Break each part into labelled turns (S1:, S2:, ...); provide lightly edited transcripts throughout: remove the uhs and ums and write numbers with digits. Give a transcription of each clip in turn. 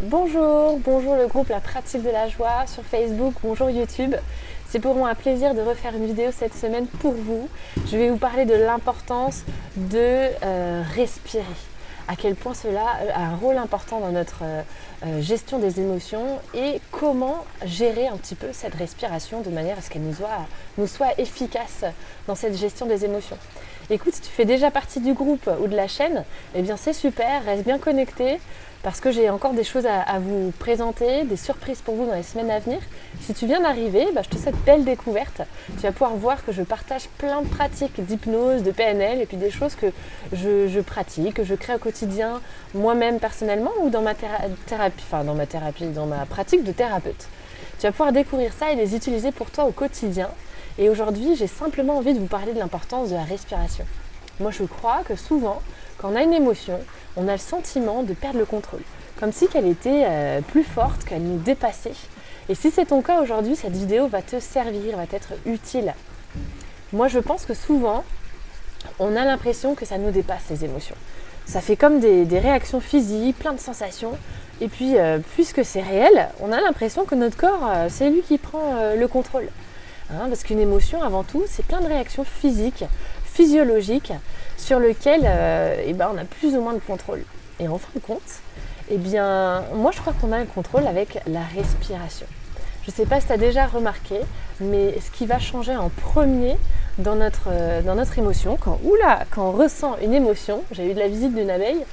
S1: Bonjour le groupe La Pratique de la Joie sur Facebook, bonjour YouTube. C'est pour moi un plaisir de refaire une vidéo cette semaine pour vous. Je vais vous parler de l'importance de respirer. À quel point cela a un rôle important dans notre gestion des émotions et comment gérer un petit peu cette respiration de manière à ce qu'elle nous soit efficace dans cette gestion des émotions. Écoute, si tu fais déjà partie du groupe ou de la chaîne, eh bien c'est super, reste bien connecté parce que j'ai encore des choses à vous présenter, des surprises pour vous dans les semaines à venir. Si tu viens d'arriver, je te souhaite belle découverte. Tu vas pouvoir voir que je partage plein de pratiques d'hypnose, de PNL et puis des choses que je pratique, que je crée au quotidien moi-même personnellement ou dans ma dans ma pratique de thérapeute. Tu vas pouvoir découvrir ça et les utiliser pour toi au quotidien. Et aujourd'hui, j'ai simplement envie de vous parler de l'importance de la respiration. Moi, je crois que souvent, quand on a une émotion, on a le sentiment de perdre le contrôle. Comme si qu'elle était plus forte, qu'elle nous dépassait. Et si c'est ton cas aujourd'hui, cette vidéo va te servir, va t'être utile. Moi, je pense que souvent, on a l'impression que ça nous dépasse, ces émotions. Ça fait comme des réactions physiques, plein de sensations. Et puis, puisque c'est réel, on a l'impression que notre corps, c'est lui qui prend le contrôle. Parce qu'une émotion, avant tout, c'est plein de réactions physiques, physiologiques, sur lesquelles on a plus ou moins de contrôle. Et en fin de compte, moi je crois qu'on a le contrôle avec la respiration. Je ne sais pas si tu as déjà remarqué, mais ce qui va changer en premier dans notre émotion, quand on ressent une émotion, j'ai eu de la visite d'une abeille,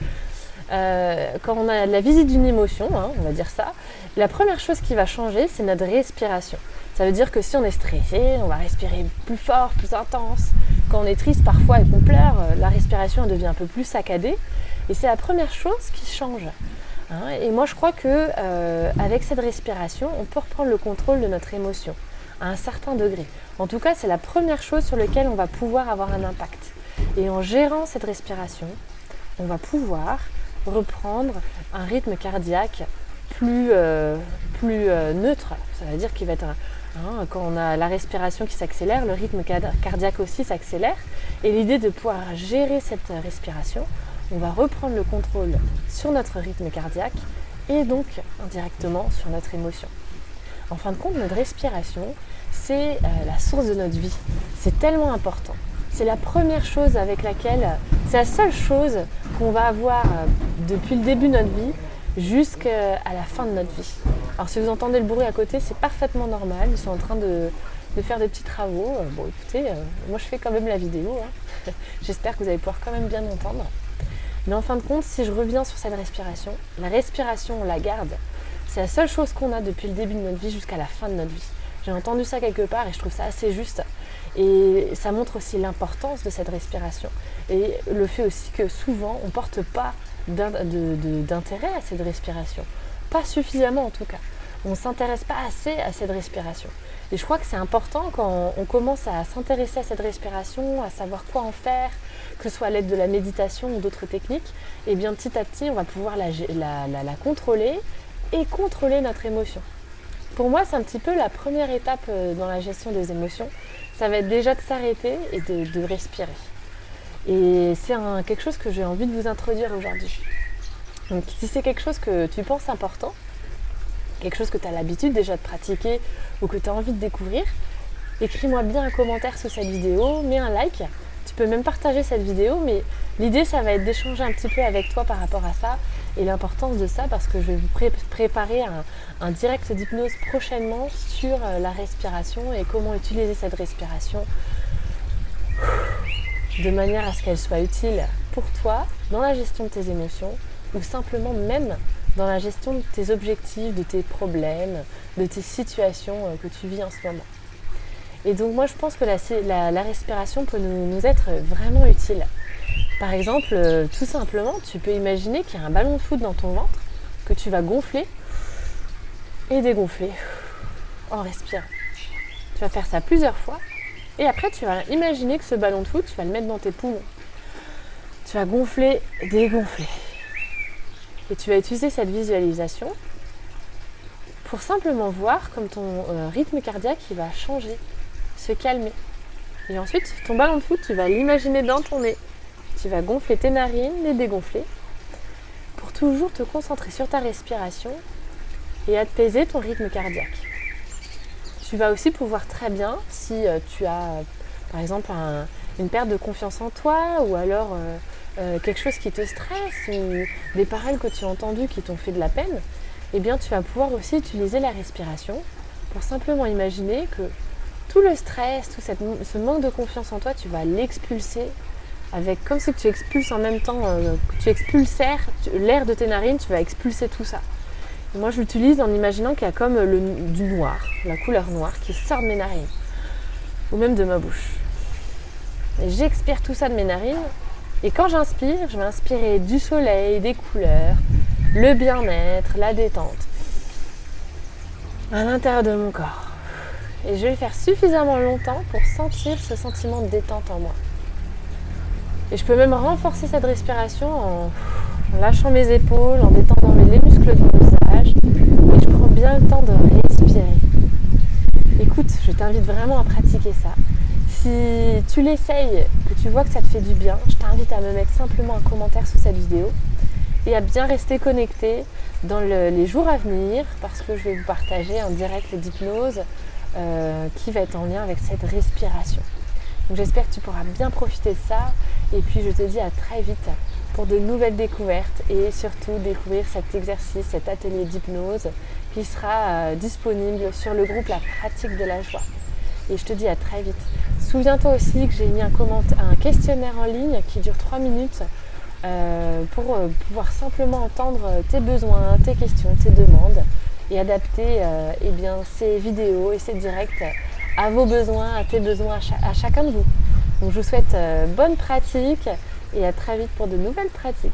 S1: quand on a la visite d'une émotion, on va dire ça, la première chose qui va changer, c'est notre respiration. Ça veut dire que si on est stressé, on va respirer plus fort, plus intense. Quand on est triste parfois et qu'on pleure, la respiration devient un peu plus saccadée. Et c'est la première chose qui change. Et moi je crois qu'avec cette respiration, on peut reprendre le contrôle de notre émotion à un certain degré. En tout cas, c'est la première chose sur laquelle on va pouvoir avoir un impact. Et en gérant cette respiration, on va pouvoir reprendre un rythme cardiaque plus neutre. Ça veut dire qu'il va être quand on a la respiration qui s'accélère, le rythme cardiaque aussi s'accélère. Et l'idée de pouvoir gérer cette respiration, on va reprendre le contrôle sur notre rythme cardiaque et donc indirectement sur notre émotion. En fin de compte, notre respiration, c'est la source de notre vie. C'est tellement important. C'est la première chose c'est la seule chose qu'on va avoir depuis le début de notre vie jusqu'à la fin de notre vie. Alors si vous entendez le bruit à côté, c'est parfaitement normal. Ils sont en train de faire des petits travaux. Écoutez, moi je fais quand même la vidéo. J'espère que vous allez pouvoir quand même bien m'entendre. Mais en fin de compte, si je reviens sur cette respiration, la respiration, on la garde. C'est la seule chose qu'on a depuis le début de notre vie jusqu'à la fin de notre vie. J'ai entendu ça quelque part et je trouve ça assez juste. Et ça montre aussi l'importance de cette respiration. Et le fait aussi que souvent, on ne porte pas d'intérêt à cette respiration. Pas suffisamment en tout cas. On ne s'intéresse pas assez à cette respiration. Et je crois que c'est important quand on commence à s'intéresser à cette respiration, à savoir quoi en faire, que ce soit à l'aide de la méditation ou d'autres techniques, et bien petit à petit on va pouvoir la contrôler et contrôler notre émotion. Pour moi, c'est un petit peu la première étape dans la gestion des émotions. Ça va être déjà de s'arrêter et de respirer. Et c'est quelque chose que j'ai envie de vous introduire aujourd'hui. Donc si c'est quelque chose que tu penses important, quelque chose que tu as l'habitude déjà de pratiquer ou que tu as envie de découvrir, écris-moi bien un commentaire sous cette vidéo, mets un like. Tu peux même partager cette vidéo, mais l'idée, ça va être d'échanger un petit peu avec toi par rapport à ça et l'importance de ça parce que je vais vous préparer un direct d'hypnose prochainement sur la respiration et comment utiliser cette respiration de manière à ce qu'elle soit utile pour toi dans la gestion de tes émotions ou simplement même dans la gestion de tes objectifs, de tes problèmes, de tes situations que tu vis en ce moment. Et donc moi je pense que la respiration peut nous être vraiment utile. Par exemple, tout simplement, tu peux imaginer qu'il y a un ballon de foot dans ton ventre que tu vas gonfler et dégonfler en respirant. Tu vas faire ça plusieurs fois et après tu vas imaginer que ce ballon de foot, tu vas le mettre dans tes poumons. Tu vas gonfler, dégonfler. Et tu vas utiliser cette visualisation pour simplement voir comme ton rythme cardiaque il va changer, se calmer. Et ensuite, ton ballon de foot, tu vas l'imaginer dans ton nez. Tu vas gonfler tes narines, les dégonfler, pour toujours te concentrer sur ta respiration et apaiser ton rythme cardiaque. Tu vas aussi pouvoir très bien, si tu as par exemple une perte de confiance en toi ou alors quelque chose qui te stresse ou des paroles que tu as entendues qui t'ont fait de la peine, eh bien tu vas pouvoir aussi utiliser la respiration pour simplement imaginer que tout le stress, ce manque de confiance en toi, tu vas l'expulser avec, comme si tu expulses en même temps, tu expulses l'air de tes narines, tu vas expulser tout ça. Et moi je l'utilise en imaginant qu'il y a comme du noir, la couleur noire qui sort de mes narines ou même de ma bouche. Et j'expire tout ça de mes narines et quand j'inspire, je vais inspirer du soleil, des couleurs, le bien-être, la détente à l'intérieur de mon corps. Et je vais le faire suffisamment longtemps pour sentir ce sentiment de détente en moi. Et je peux même renforcer cette respiration en lâchant mes épaules, en détendant les muscles du visage. Et je prends bien le temps de respirer. Écoute, je t'invite vraiment à pratiquer ça. Si tu l'essayes, que tu vois que ça te fait du bien, je t'invite à me mettre simplement un commentaire sous cette vidéo et à bien rester connecté dans les jours à venir parce que je vais vous partager un direct d'hypnose qui va être en lien avec cette respiration. Donc j'espère que tu pourras bien profiter de ça et puis je te dis à très vite pour de nouvelles découvertes et surtout découvrir cet exercice, cet atelier d'hypnose qui sera disponible sur le groupe La Pratique de la Joie. Et je te dis à très vite. Souviens-toi aussi que j'ai mis un questionnaire en ligne qui dure 3 minutes pour pouvoir simplement entendre tes besoins, tes questions, tes demandes et adapter ces vidéos et ces directs à vos besoins, à tes besoins, à chacun de vous. Donc je vous souhaite bonne pratique et à très vite pour de nouvelles pratiques.